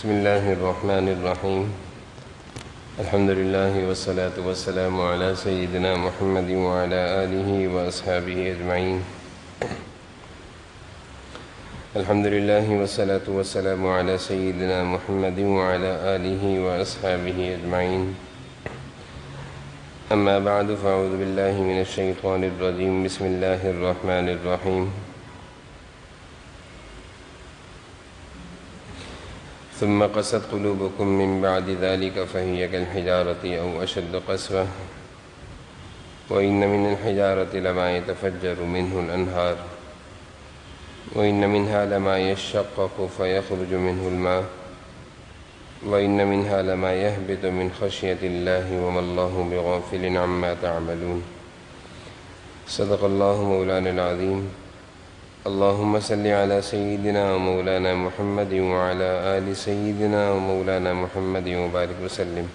بسم الله الرحمن الرحيم. الحمد لله والصلاة والسلام على سيدنا محمد وعلى آله وأصحابه أجمعين. الحمد لله والصلاة والسلام على سيدنا محمد وعلى آله وأصحابه أجمعين. أما بعد فأعوذ بالله من الشيطان الرجيم. بسم الله الرحمن الرحيم. ثم قست قلوبكم من بعد ذلك فهي كالحجارة أو أشد قسوة وإن من الحجارة لما يتفجر منه الأنهار وإن منها لما يشقق فيخرج منه الماء وإن منها لما يهبط من خشية الله وما الله بغافل عما تعملون. صدق الله مولانا العظيم. اللهم صل على سيدنا ومولانا محمد وعلى آل سيدنا ومولانا محمد وبارك وسلم.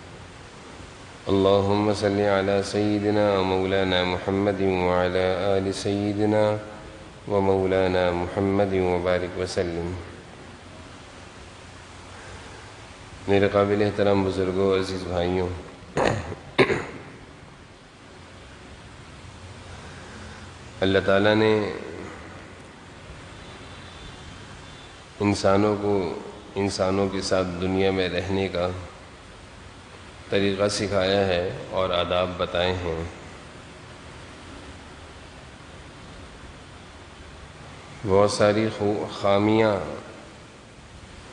اللهم صل على سيدنا ومولانا محمد وعلى آل سيدنا ومولانا محمد وبارك وسلم. میرے قابل احترام بزرگوں، عزیز بھائیوں، اللہ تعالیٰ نے انسانوں کے ساتھ دنیا میں رہنے کا طریقہ سکھایا ہے اور آداب بتائے ہیں. بہت ساری خامیاں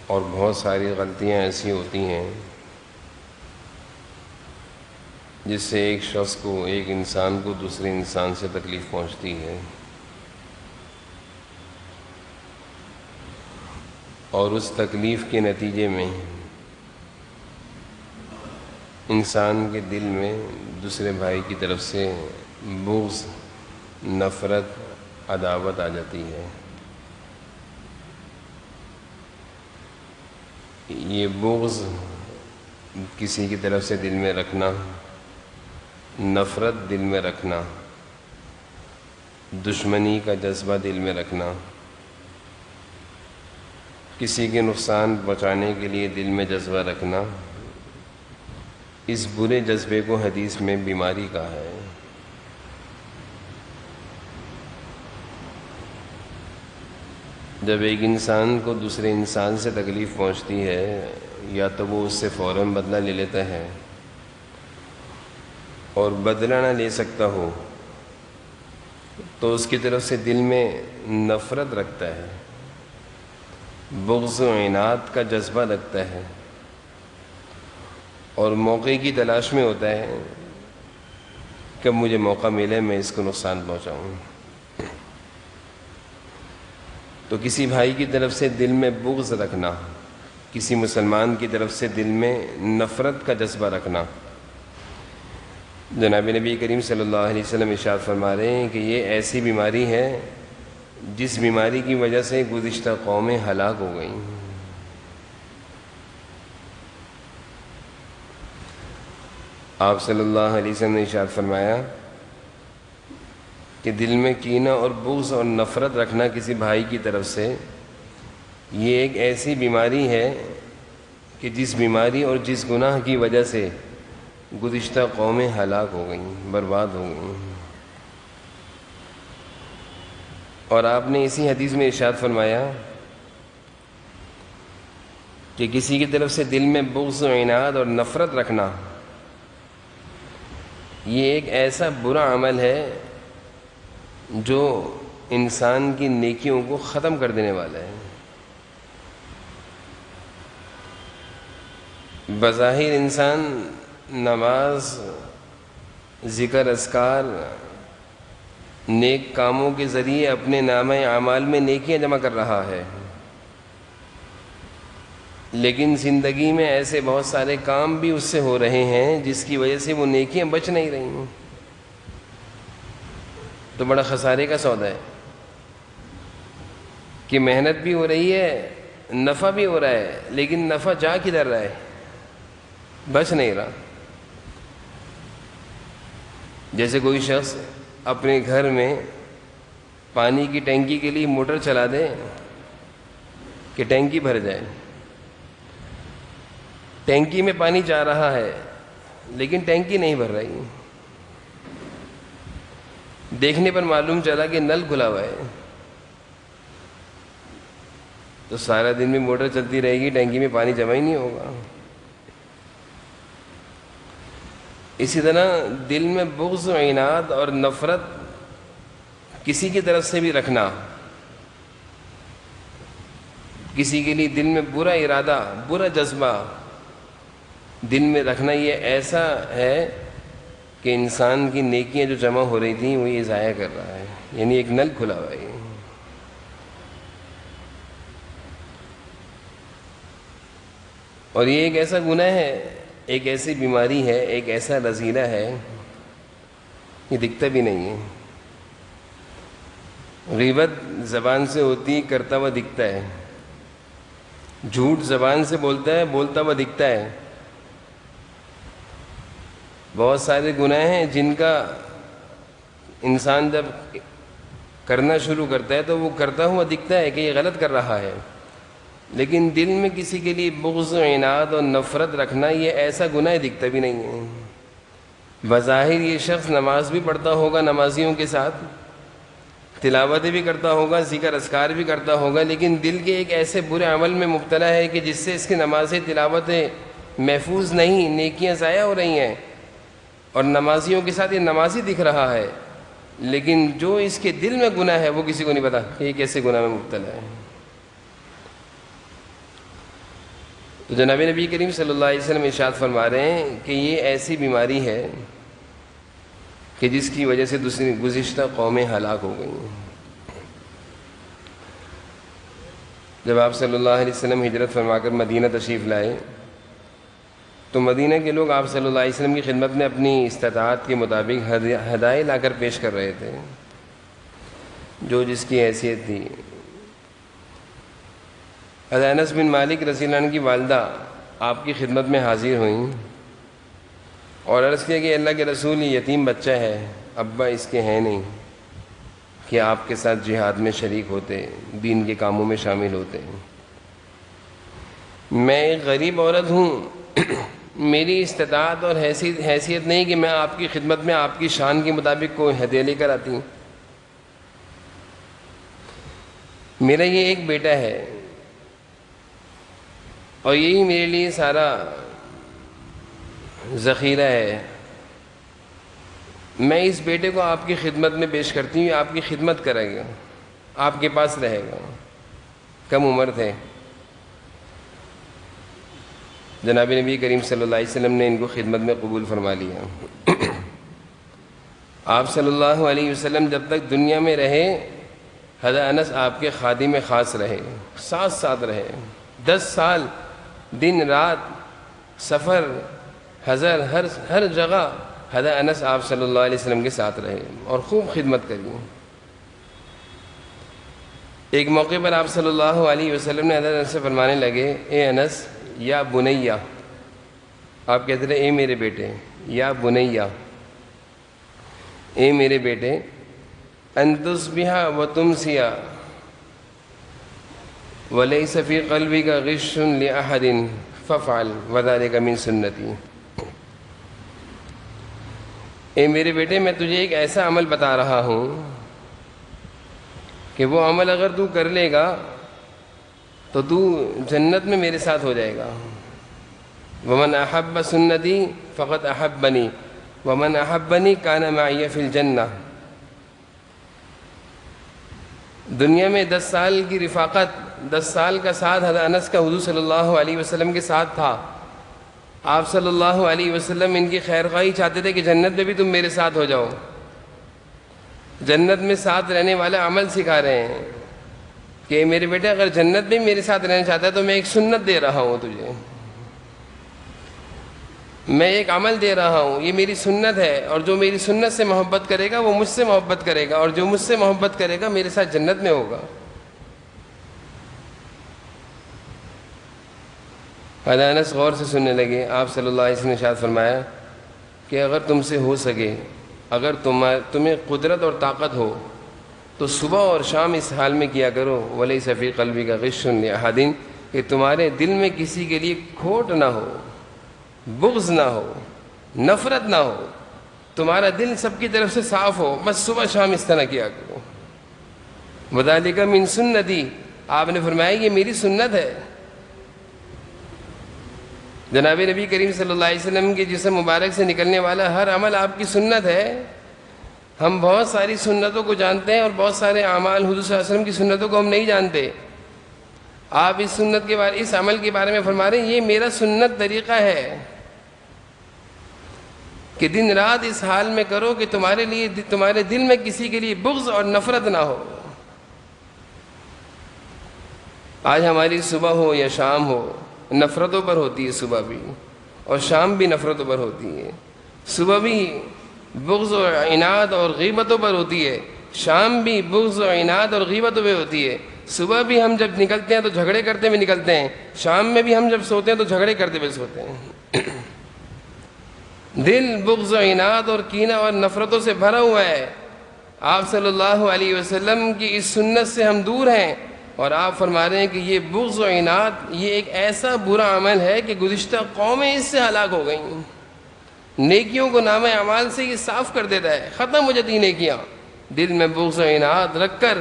اور بہت ساری غلطیاں ایسی ہوتی ہیں جس سے ایک انسان کو دوسرے انسان سے تکلیف پہنچتی ہے، اور اس تکلیف کے نتیجے میں انسان کے دل میں دوسرے بھائی کی طرف سے بغض، نفرت، عداوت آ جاتی ہے. یہ بغض کسی کی طرف سے دل میں رکھنا، نفرت دل میں رکھنا، دشمنی کا جذبہ دل میں رکھنا، کسی کے نقصان پہنچانے کے لیے دل میں جذبہ رکھنا، اس برے جذبے کو حدیث میں بیماری کہا ہے. جب ایک انسان کو دوسرے انسان سے تکلیف پہنچتی ہے، یا تو وہ اس سے فوراً بدلہ لے لیتا ہے، اور بدلہ نہ لے سکتا ہو تو اس کی طرف سے دل میں نفرت رکھتا ہے، بغض و عناد کا جذبہ رکھتا ہے، اور موقع کی تلاش میں ہوتا ہے کہ مجھے موقع ملے میں اس کو نقصان پہنچاؤں. تو کسی بھائی کی طرف سے دل میں بغض رکھنا، کسی مسلمان کی طرف سے دل میں نفرت کا جذبہ رکھنا، جناب نبی کریم صلی اللہ علیہ وسلم ارشاد فرما رہے ہیں کہ یہ ایسی بیماری ہے جس بیماری کی وجہ سے گزشتہ قومیں ہلاک ہو گئیں. آپ صلی اللہ علیہ وسلم نے ارشاد فرمایا کہ دل میں کینہ اور بغض اور نفرت رکھنا کسی بھائی کی طرف سے، یہ ایک ایسی بیماری ہے کہ جس بیماری اور جس گناہ کی وجہ سے گزشتہ قومیں ہلاک ہو گئیں، برباد ہو گئیں. اور آپ نے اسی حدیث میں ارشاد فرمایا کہ کسی کی طرف سے دل میں بغض و عناد اور نفرت رکھنا یہ ایک ایسا برا عمل ہے جو انسان کی نیکیوں کو ختم کر دینے والا ہے. بظاہر انسان نماز، ذکر، اذکار، نیک کاموں کے ذریعے اپنے نامہ اعمال میں نیکیاں جمع کر رہا ہے، لیکن زندگی میں ایسے بہت سارے کام بھی اس سے ہو رہے ہیں جس کی وجہ سے وہ نیکیاں بچ نہیں رہی ہیں. تو بڑا خسارے کا سودا ہے کہ محنت بھی ہو رہی ہے، نفع بھی ہو رہا ہے، لیکن نفع جا کدھر رہا ہے؟ بچ نہیں رہا. جیسے کوئی شخص اپنے گھر میں پانی کی ٹینکی کے لیے موٹر چلا دے کہ ٹینکی بھر جائے، ٹینکی میں پانی جا رہا ہے لیکن ٹینکی نہیں بھر رہی، دیکھنے پر معلوم چلا کہ نل کھلا ہوا ہے، تو سارا دن بھی موٹر چلتی رہے گی، ٹینکی میں پانی جمع ہی نہیں ہوگا۔ اسی طرح دل میں بغض و عناد اور نفرت کسی کی طرف سے بھی رکھنا، کسی کے لیے دل میں برا ارادہ، برا جذبہ دل میں رکھنا، یہ ایسا ہے کہ انسان کی نیکیاں جو جمع ہو رہی تھیں وہ یہ ضائع کر رہا ہے، یعنی ایک نل کھلا ہوا ہے۔ اور یہ ایک ایسا گناہ ہے، ایک ایسی بیماری ہے، ایک ایسا رذیلہ ہے، یہ دکھتا بھی نہیں ہے۔ غیبت زبان سے ہوتی، کرتا ہوا دکھتا ہے، جھوٹ زبان سے بولتا ہے، بولتا ہوا دکھتا ہے۔ بہت سارے گناہ ہیں جن کا انسان جب کرنا شروع کرتا ہے تو وہ کرتا ہوا دکھتا ہے کہ یہ غلط کر رہا ہے، لیکن دل میں کسی کے لیے بغض و عناد اور نفرت رکھنا، یہ ایسا گناہ دکھتا بھی نہیں ہے۔ بظاہر یہ شخص نماز بھی پڑھتا ہوگا نمازیوں کے ساتھ، تلاوتیں بھی کرتا ہوگا، ذکر اذکار بھی کرتا ہوگا، لیکن دل کے ایک ایسے برے عمل میں مبتلا ہے کہ جس سے اس کی نمازیں، تلاوتیں محفوظ نہیں، نیکیاں ضائع ہو رہی ہیں، اور نمازیوں کے ساتھ یہ نمازی دکھ رہا ہے، لیکن جو اس کے دل میں گناہ ہے وہ کسی کو نہیں پتا کہ یہ کیسے گناہ میں مبتلا ہے۔ تو جناب نبی کریم صلی اللہ علیہ وسلم ارشاد فرما رہے ہیں کہ یہ ایسی بیماری ہے کہ جس کی وجہ سے دوسری گزشتہ قومیں ہلاک ہو گئیں۔ جب آپ صلی اللہ علیہ وسلم ہجرت فرما کر مدینہ تشریف لائے تو مدینہ کے لوگ آپ صلی اللہ علیہ وسلم کی خدمت میں اپنی استطاعت کے مطابق ہدایے لا کر پیش کر رہے تھے، جو جس کی حیثیت تھی۔ حضرت انس بن مالک رضی اللہ عنہ کی والدہ آپ کی خدمت میں حاضر ہوئیں اور عرض کیا کہ اللہ کے رسول، یہ یتیم بچہ ہے، ابا اس کے ہیں نہیں کہ آپ کے ساتھ جہاد میں شریک ہوتے، دین کے کاموں میں شامل ہوتے۔ میں ایک غریب عورت ہوں، میری استطاعت اور حیثیت نہیں کہ میں آپ کی خدمت میں آپ کی شان کے مطابق کوئی ہدیہ لے کر آتی ہوں۔ میرا یہ ایک بیٹا ہے اور یہی میرے لیے سارا ذخیرہ ہے، میں اس بیٹے کو آپ کی خدمت میں پیش کرتی ہوں، آپ کی خدمت کرے گا، آپ کے پاس رہے گا۔ کم عمر تھے، جناب نبی کریم صلی اللہ علیہ وسلم نے ان کو خدمت میں قبول فرما لیا۔ آپ صلی اللہ علیہ وسلم جب تک دنیا میں رہے، حضرت انس آپ کے خادم خاص رہے، ساتھ رہے، 10 سال دن رات سفر حضر ہر جگہ حضرت انس آپ صلی اللہ علیہ وسلم کے ساتھ رہے اور خوب خدمت کری۔ ایک موقع پر آپ صلی اللہ علیہ وسلم نے حضرت انس سے فرمانے لگے، اے انس یا بنیا، آپ کہتے رہے اے میرے بیٹے، یا بنیا، اے میرے بیٹے، ان تصبح وتمسی ولیس فی قلبک غش لأحد فافعل وذلک من سنتی۔ اے میرے بیٹے، میں تجھے ایک ایسا عمل بتا رہا ہوں کہ وہ عمل اگر تو کر لے گا تو تو جنت میں میرے ساتھ ہو جائے گا۔ ومن احب سنتی فقد احبنی ومن احبنی کان معی فی الجنہ۔ دنیا میں 10 سال کی رفاقت، 10 سال کا ساتھ حضرت انس کا حضور صلی اللہ علیہ وسلم کے ساتھ تھا۔ آپ صلی اللہ علیہ وسلم ان کی خیر خواہی چاہتے تھے کہ جنت میں بھی تم میرے ساتھ ہو جاؤ۔ جنت میں ساتھ رہنے والا عمل سکھا رہے ہیں کہ میرے بیٹے اگر جنت میں میرے ساتھ رہنا چاہتا ہے تو میں ایک سنت دے رہا ہوں تجھے، میں ایک عمل دے رہا ہوں، یہ میری سنت ہے، اور جو میری سنت سے محبت کرے گا وہ مجھ سے محبت کرے گا، اور جو مجھ سے محبت کرے گا میرے ساتھ جنت میں ہوگا۔ حضرت انس غور سے سننے لگے۔ آپ صلی اللہ علیہ وسلم نے ارشاد فرمایا کہ اگر تم سے ہو سکے، اگر تمہیں قدرت اور طاقت ہو تو صبح اور شام اس حال میں کیا کرو، ولیس فی قلبک غش لأحد، کہ تمہارے دل میں کسی کے لیے کھوٹ نہ ہو، بغض نہ ہو، نفرت نہ ہو، تمہارا دل سب کی طرف سے صاف ہو، بس صبح شام اس طرح کیا کرو. وذالک من سنتی، آپ نے فرمایا یہ میری سنت ہے. جناب نبی کریم صلی اللہ علیہ وسلم کے جسم مبارک سے نکلنے والا ہر عمل آپ کی سنت ہے. ہم بہت ساری سنتوں کو جانتے ہیں اور بہت سارے اعمال حضور صلی اللہ علیہ وسلم کی سنتوں کو ہم نہیں جانتے. آپ اس سنت کے بارے، اس عمل کے بارے میں فرما رہے ہیں یہ میرا سنت طریقہ ہے کہ دن رات اس حال میں کرو کہ تمہارے دل میں کسی کے لیے بغض اور نفرت نہ ہو. آج ہماری صبح ہو یا شام ہو، نفرتوں پر ہوتی ہے صبح بھی، اور شام بھی نفرتوں پر ہوتی ہے. صبح بھی بغض و عناد اور غیبتوں پر ہوتی ہے، شام بھی بغض و عناد اور غیبتوں پہ ہوتی ہے. صبح بھی ہم جب نکلتے ہیں تو جھگڑے کرتے ہوئے نکلتے ہیں، شام میں بھی ہم جب سوتے ہیں تو جھگڑے کرتے ہوئے سوتے ہیں. دل بغض و عناد اور کینہ اور نفرتوں سے بھرا ہوا ہے. آپ صلی اللہ علیہ وسلم کی اس سنت سے ہم دور ہیں، اور آپ فرما رہے ہیں کہ یہ بغض و عناد یہ ایک ایسا برا عمل ہے کہ گزشتہ قومیں اس سے ہلاک ہو گئیں. نیکیوں کو نام اعمال سے یہ صاف کر دیتا ہے، ختم ہو جاتی ہیں نیکیاں. دل میں بغض و عناد رکھ کر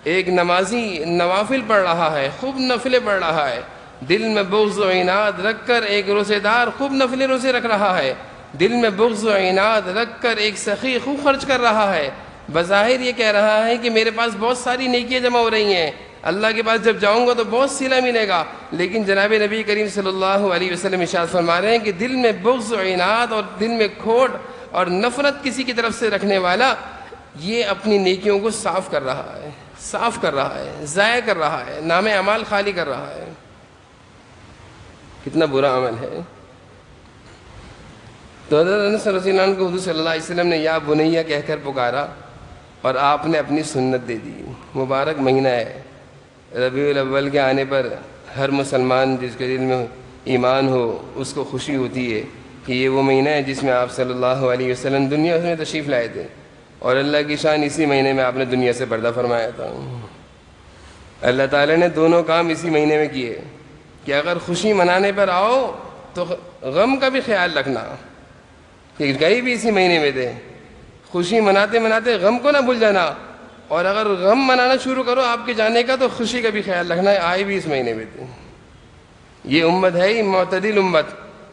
ایک نمازی نوافل پڑھ رہا ہے، خوب نفلیں پڑھ رہا ہے. دل میں بغض و عناد رکھ کر ایک روزے دار خوب نفل روزے رکھ رہا ہے. دل میں بغض و عناد رکھ کر ایک سخی خوب خرچ کر رہا ہے. بظاہر یہ کہہ رہا ہے کہ میرے پاس بہت ساری نیکیاں جمع ہو رہی ہیں، اللہ کے پاس جب جاؤں گا تو بہت صلہ ملے گا. لیکن جناب نبی کریم صلی اللہ علیہ وسلم ارشاد فرما رہے ہیں کہ دل میں بغض و عناد اور دل میں کھوٹ اور نفرت کسی کی طرف سے رکھنے والا یہ اپنی نیکیوں کو صاف کر رہا ہے، صاف کر رہا ہے، ضائع کر رہا ہے، نام اعمال خالی کر رہا ہے. کتنا برا عمل ہے. تو حضرت انس رضی اللہ عنہ کو حضور صلی اللہ علیہ وسلم نے یا بنیہ کہہ کر پکارا اور آپ نے اپنی سنت دے دی. مبارک مہینہ ہے، ربیع الاول کے آنے پر ہر مسلمان جس کے دل میں ایمان ہو اس کو خوشی ہوتی ہے کہ یہ وہ مہینہ ہے جس میں آپ صلی اللہ علیہ وسلم دنیا میں تشریف لائے تھے، اور اللہ کی شان اسی مہینے میں آپ نے دنیا سے پردہ فرمایا تھا. اللہ تعالیٰ نے دونوں کام اسی مہینے میں کیے کہ اگر خوشی منانے پر آؤ تو غم کا بھی خیال رکھنا کہ گئے بھی اسی مہینے میں تھے. خوشی مناتے مناتے غم کو نہ بھول جانا، اور اگر غم منانا شروع کرو آپ کے جانے کا تو خوشی کا بھی خیال رکھنا ہے، آئے بھی اس مہینے میں تھے. یہ امت ہے ہی معتدل امت،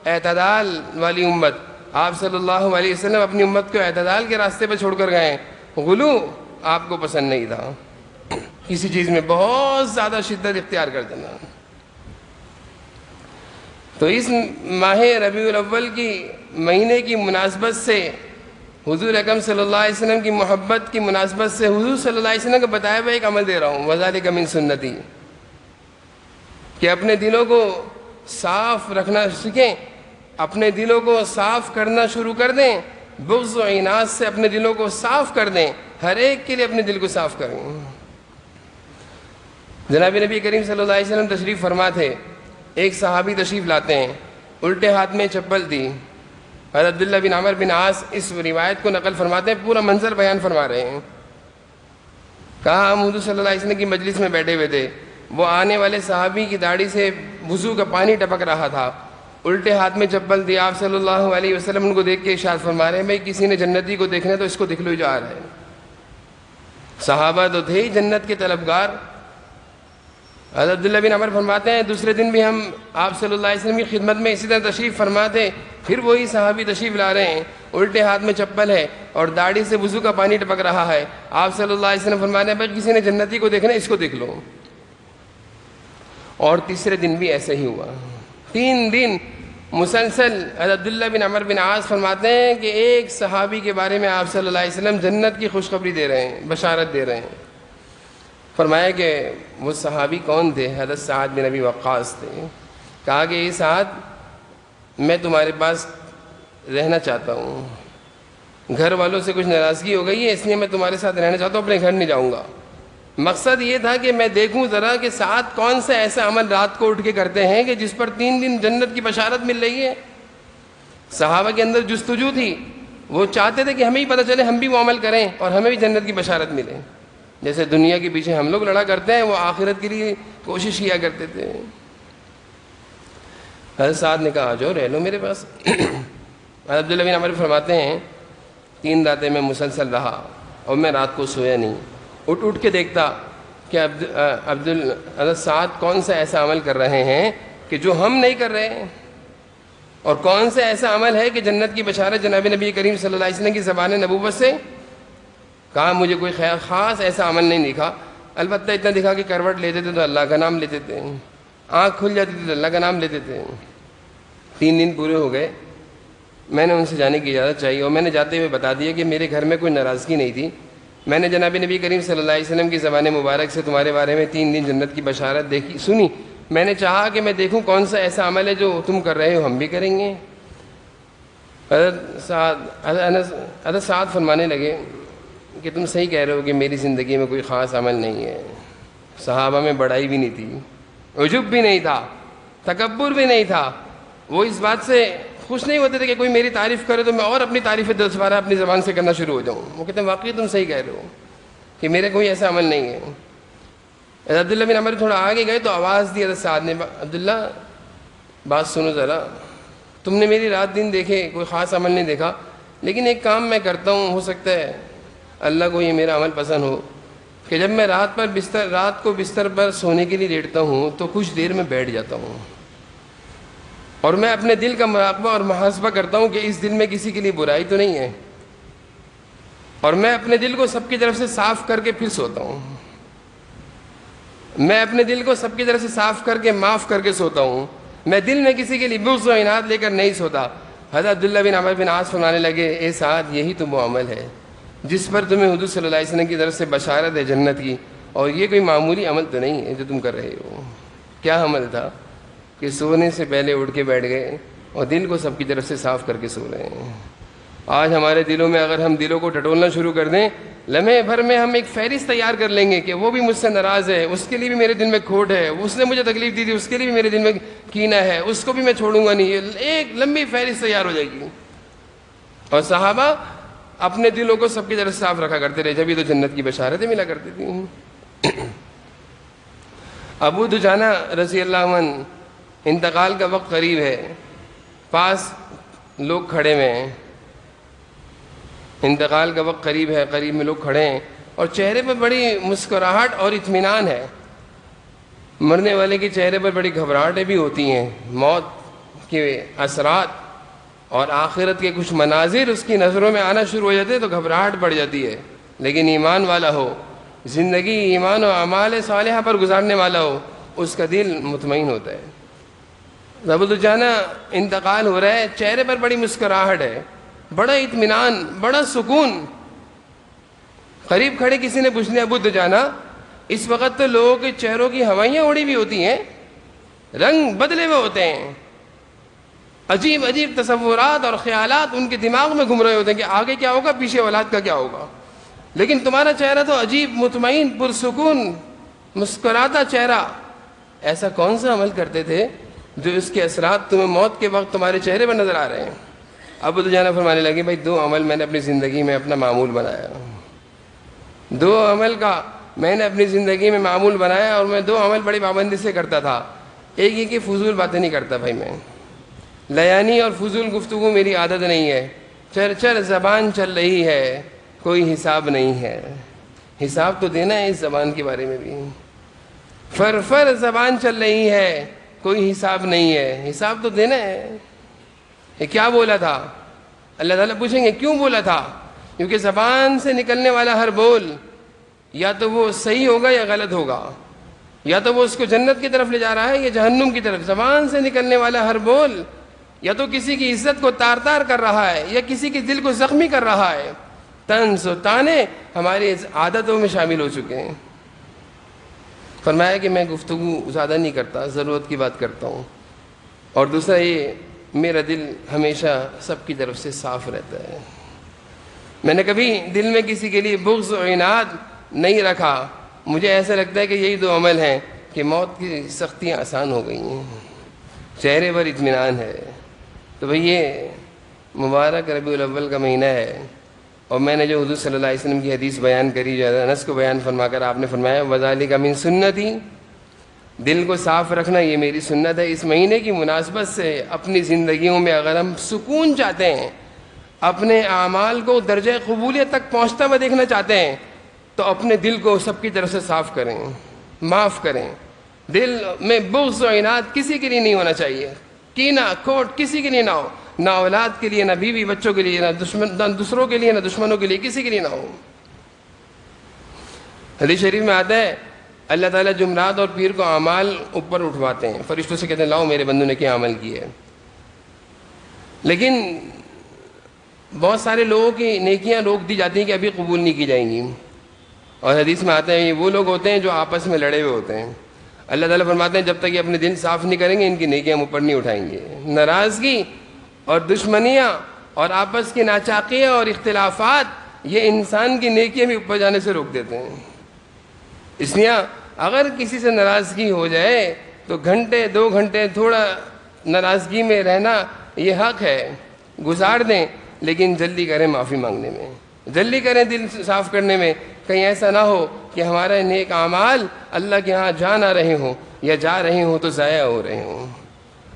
اعتدال والی امت. آپ صلی اللہ علیہ وسلم اپنی امت کو اعتدال کے راستے پہ چھوڑ کر گئے. غلو آپ کو پسند نہیں تھا، کسی چیز میں بہت زیادہ شدت اختیار کر دینا. تو اس ماہ ربیع الاول کی مہینے کی مناسبت سے حضور اکرم صلی اللہ علیہ وسلم کی محبت کی مناسبت سے حضور صلی اللہ علیہ وسلم کا بتایا ہوا ایک عمل دے رہا ہوں، وذالک من سنتی، کہ اپنے دلوں کو صاف رکھنا سیکھیں، اپنے دلوں کو صاف کرنا شروع کر دیں. بغض و عناد سے اپنے دلوں کو صاف کر دیں، ہر ایک کے لیے اپنے دل کو صاف کریں. جناب نبی کریم صلی اللہ علیہ وسلم تشریف فرما تھے. ایک صحابی تشریف لاتے ہیں، الٹے ہاتھ میں چپل تھی. حضرت عبداللہ بن عمر بن عاص اس روایت کو نقل فرماتے ہیں، پورا منظر بیان فرما رہے ہیں. کہا ہم حضور صلی اللہ علیہ وسلم کی مجلس میں بیٹھے ہوئے تھے، وہ آنے والے صحابی کی داڑھی سے وضو کا پانی ٹپک رہا تھا، الٹے ہاتھ میں چپل دی. آپ صلی اللہ علیہ وسلم ان کو دیکھ کے ارشاد فرما رہے ہیں بھائی کسی نے جنتی کو دیکھنا ہے تو اس کو دکھ لو جا رہا ہے. صحابہ تو تھے ہی جنت کے طلبگار. حضرت عبداللہ بن عمر فرماتے ہیں دوسرے دن بھی ہم آپ صلی اللہ علیہ وسلم کی خدمت میں اسی طرح تشریف فرما تھے، پھر وہی صحابی تشریف لا رہے ہیں، الٹے ہاتھ میں چپل ہے اور داڑھی سے وضو کا پانی ٹپک رہا ہے. آپ صلی اللہ علیہ وسلم فرماتے ہیں بھائی کسی نے جنتی کو دیکھنا ہے اس کو دیکھ لو. اور تیسرے دن بھی ایسا ہی ہوا. 3 دن مسلسل حضرت عبداللہ بن عمر بن عاص فرماتے ہیں کہ ایک صحابی کے بارے میں آپ صلی اللہ علیہ وسلم جنت کی خوشخبری دے رہے ہیں، بشارت دے رہے ہیں. فرمایا کہ وہ صحابی کون تھے؟ حضرت سعد بن ابی وقاص تھے. کہا کہ یہ سعد میں تمہارے پاس رہنا چاہتا ہوں، گھر والوں سے کچھ ناراضگی ہو گئی ہے اس لیے میں تمہارے ساتھ رہنا چاہتا ہوں، اپنے گھر نہیں جاؤں گا. مقصد یہ تھا کہ میں دیکھوں ذرا کہ سعد کون سا ایسا عمل رات کو اٹھ کے کرتے ہیں کہ جس پر 3 دن جنت کی بشارت مل رہی ہے. صحابہ کے اندر جستجو تھی، وہ چاہتے تھے کہ ہمیں ہی پتہ چلے، ہم بھی وہ عمل کریں اور ہمیں بھی جنت کی بشارت ملے. جیسے دنیا کے پیچھے ہم لوگ لڑا کرتے ہیں، وہ آخرت کے لیے کوشش کیا کرتے تھے. حضرت سعد نے کہا آ جاؤ رہ لو میرے پاس۔ حضرت عبداللہ بن عمر فرماتے ہیں 3 راتیں میں مسلسل رہا اور میں رات کو سویا نہیں، اٹھ کے دیکھتا کہ حضرت سعد کون سا ایسا عمل کر رہے ہیں کہ جو ہم نہیں کر رہے ہیں، اور کون سا ایسا عمل ہے کہ جنت کی بشارت جناب نبی کریم صلی اللہ علیہ وسلم کی زبان نبوت سے۔ کہا مجھے کوئی خاص ایسا عمل نہیں دکھا، البتہ اتنا دکھا کہ کروٹ لیتے تھے تو اللہ کا نام لیتے تھے، آنکھ کھل جاتی تھی تو اللہ کا نام لیتے تھے۔ 3 دن پورے ہو گئے، میں نے ان سے جانے کی اجازت چاہی اور میں نے جاتے ہوئے بتا دیا کہ میرے گھر میں کوئی ناراضگی نہیں تھی، میں نے جناب نبی کریم صلی اللہ علیہ وسلم کی زبان مبارک سے تمہارے بارے میں 3 دن جنت کی بشارت دیکھی سنی، میں نے چاہا کہ میں دیکھوں کون سا ایسا عمل ہے جو تم کر رہے ہو ہم بھی کریں گے۔ حضرت سعد فرمانے لگے کہ تم صحیح کہہ رہے ہو کہ میری زندگی میں کوئی خاص عمل نہیں ہے، صحابہ میں بڑائی بھی نہیں تھی، عجب بھی نہیں تھا، تکبر بھی نہیں تھا، وہ اس بات سے خوش نہیں ہوتے تھے کہ کوئی میری تعریف کرے تو میں اور اپنی تعریف 10 بارہ اپنی زبان سے کرنا شروع ہو جاؤں۔ وہ کہتے ہیں واقعی تم صحیح کہہ رہے ہو کہ میرے کوئی ایسا عمل نہیں ہے۔ عبداللہ بن عمر تھوڑا آگے گئے تو آواز دی حضرت سعد نے، عبداللہ بات سنو ذرا، تم نے میری رات دن دیکھے کوئی خاص عمل نہیں دیکھا، لیکن ایک کام میں کرتا ہوں، ہو سکتا ہے اللہ کو یہ میرا عمل پسند ہو کہ جب میں رات کو بستر پر سونے کے لیے لیٹتا ہوں تو کچھ دیر میں بیٹھ جاتا ہوں اور میں اپنے دل کا مراقبہ اور محاسبہ کرتا ہوں کہ اس دل میں کسی کے لیے برائی تو نہیں ہے، اور میں اپنے دل کو سب کی طرف سے صاف کر کے پھر سوتا ہوں، میں اپنے دل کو سب کی طرف سے صاف کر کے معاف کر کے سوتا ہوں، میں دل میں کسی کے لیے بغض و عناد لے کر نہیں سوتا۔ حضرت عبداللہ بن عمر بن عاص فرمانے لگے اے سعد یہی تو وہ عمل ہے جس پر تمہیں حضور صلی اللہ علیہ وسلم کی طرف سے بشارت ہے جنت کی، اور یہ کوئی معمولی عمل تو نہیں ہے جو تم کر رہے ہو۔ کیا عمل تھا کہ سونے سے پہلے اٹھ کے بیٹھ گئے اور دل کو سب کی طرف سے صاف کر کے سو رہے ہیں۔ آج ہمارے دلوں میں اگر ہم دلوں کو ٹٹولنا شروع کر دیں، لمحے بھر میں ہم ایک فہرست تیار کر لیں گے کہ وہ بھی مجھ سے ناراض ہے، اس کے لیے بھی میرے دل میں کھوٹ ہے، اس نے مجھے تکلیف دی تھی اس کے لیے بھی میرے دل میں کینہ ہے، اس کو بھی میں چھوڑوں گا نہیں، ایک لمبی فہرست تیار ہو جائے گی۔ اور صحابہ اپنے دلوں کو سب کی طرف صاف رکھا کرتے رہے، جبھی تو جنت کی بشارتیں ملا کرتی تھیں۔ ابو دجانہ رضی اللہ عنہ، انتقال کا وقت قریب ہے، پاس لوگ کھڑے ہوئے ہیں، انتقال کا وقت قریب ہے، قریب میں لوگ کھڑے ہیں اور چہرے پر بڑی مسکراہٹ اور اطمینان ہے۔ مرنے والے کے چہرے پر بڑی گھبراہٹیں بھی ہوتی ہیں، موت کے اثرات اور آخرت کے کچھ مناظر اس کی نظروں میں آنا شروع ہو جاتے ہیں تو گھبراہٹ بڑھ جاتی ہے، لیکن ایمان والا ہو، زندگی ایمان و اعمال صالحہ پر گزارنے والا ہو، اس کا دل مطمئن ہوتا ہے۔ ابو دجانہ انتقال ہو رہا ہے، چہرے پر بڑی مسکراہٹ ہے، بڑا اطمینان، بڑا سکون۔ قریب کھڑے کسی نے پوچھ لیا ابو دجانہ اس وقت تو لوگوں کے چہروں کی ہوائیاں اڑی بھی ہوتی ہیں، رنگ بدلے ہوئے ہوتے ہیں، عجیب عجیب تصورات اور خیالات ان کے دماغ میں گھوم رہے ہوتے ہیں کہ آگے کیا ہوگا، پیچھے اولاد کا کیا ہوگا، لیکن تمہارا چہرہ تو عجیب، مطمئن، پرسکون، مسکراتا چہرہ۔ ایسا کون سا عمل کرتے تھے جو اس کے اثرات تمہیں موت کے وقت تمہارے چہرے پر نظر آ رہے ہیں؟ ابو دجانہ فرمانے لگے بھائی 2 عمل میں نے اپنی زندگی میں اپنا معمول بنایا، 2 عمل کا میں نے اپنی زندگی میں معمول بنایا، اور میں 2 عمل بڑی پابندی سے کرتا تھا۔ ایک یہ کہ فضول باتیں نہیں کرتا بھائی، میں لیانی اور فضول گفتگو میری عادت نہیں ہے، چر زبان چل رہی ہے کوئی حساب نہیں ہے، حساب تو دینا ہے اس زبان کے بارے میں بھی، فر زبان چل رہی ہے کوئی حساب نہیں ہے، حساب تو دینا ہے۔ یہ کیا بولا تھا؟ اللہ تعالیٰ پوچھیں گے کیوں بولا تھا؟ کیونکہ زبان سے نکلنے والا ہر بول یا تو وہ صحیح ہوگا یا غلط ہوگا، یا تو وہ اس کو جنت کی طرف لے جا رہا ہے یا جہنم کی طرف۔ زبان سے نکلنے والا ہر بول یا تو کسی کی عزت کو تار تار کر رہا ہے یا کسی کے دل کو زخمی کر رہا ہے۔ طنز و طعنے ہماری عادتوں میں شامل ہو چکے ہیں۔ فرمایا کہ میں گفتگو زیادہ نہیں کرتا، ضرورت کی بات کرتا ہوں، اور دوسرا یہ میرا دل ہمیشہ سب کی طرف سے صاف رہتا ہے، میں نے کبھی دل میں کسی کے لیے بغض و عناد نہیں رکھا۔ مجھے ایسا لگتا ہے کہ یہی 2 عمل ہیں کہ موت کی سختیاں آسان ہو گئی ہیں، چہرے پر اطمینان ہے۔ تو بھئی یہ مبارک ربیع الاول کا مہینہ ہے، اور میں نے جو حضور صلی اللہ علیہ وسلم کی حدیث بیان کری، جو انس کو بیان فرما کر آپ نے فرمایا وَذَلِكَ مِن سُنَّتِي، دل کو صاف رکھنا یہ میری سنت ہے۔ اس مہینے کی مناسبت سے اپنی زندگیوں میں اگر ہم سکون چاہتے ہیں، اپنے اعمال کو درجہ قبولیت تک پہنچتا ہوا دیکھنا چاہتے ہیں، تو اپنے دل کو سب کی طرف سے صاف کریں، معاف کریں۔ دل میں بغض و عناد کسی کے لیے نہیں ہونا چاہیے، کینہ کھوٹ کسی کے لیے نہ ہو، نہ اولاد کے لیے، نہ بیوی بچوں کے لیے، نہ دوسروں کے لیے، نہ دشمنوں کے لیے، کسی کے لیے نہ ہو۔ حدیث شریف میں آتا ہے اللہ تعالیٰ جمعرات اور پیر کو اعمال اوپر اٹھواتے ہیں، فرشتوں سے کہتے ہیں لاؤ میرے بندوں نے کیا عمل کیا ہے۔ لیکن بہت سارے لوگوں کی نیکیاں روک دی جاتی ہیں کہ ابھی قبول نہیں کی جائیں گی، اور حدیث میں آتے ہیں یہ وہ لوگ ہوتے ہیں جو آپس میں لڑے ہوئے ہوتے ہیں۔ اللہ تعالیٰ فرماتے ہیں جب تک یہ اپنے دل صاف نہیں کریں گے ان کی نیکیاں ہم اوپر نہیں اٹھائیں گے۔ ناراضگی اور دشمنیاں اور آپس کی ناچاقیاں اور اختلافات یہ انسان کی نیکیاں بھی اوپر جانے سے روک دیتے ہیں۔ اس لیے اگر کسی سے ناراضگی ہو جائے تو گھنٹے 2 گھنٹے تھوڑا ناراضگی میں رہنا یہ حق ہے، گزار دیں، لیکن جلدی کریں معافی مانگنے میں، جلدی کریں دل صاف کرنے میں، کہیں ایسا نہ ہو کہ ہمارے نیک اعمال اللہ کے ہاں جا نہ رہے ہوں، یا جا رہے ہوں تو ضائع ہو رہے ہوں۔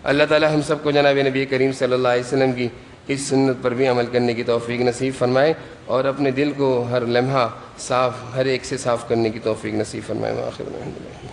اللہ تعالی ہم سب کو جناب نبی کریم صلی اللہ علیہ وسلم کی اس سنت پر بھی عمل کرنے کی توفیق نصیب فرمائے، اور اپنے دل کو ہر لمحہ صاف، ہر ایک سے صاف کرنے کی توفیق نصیب فرمائے۔ وآخر الحمد للہ۔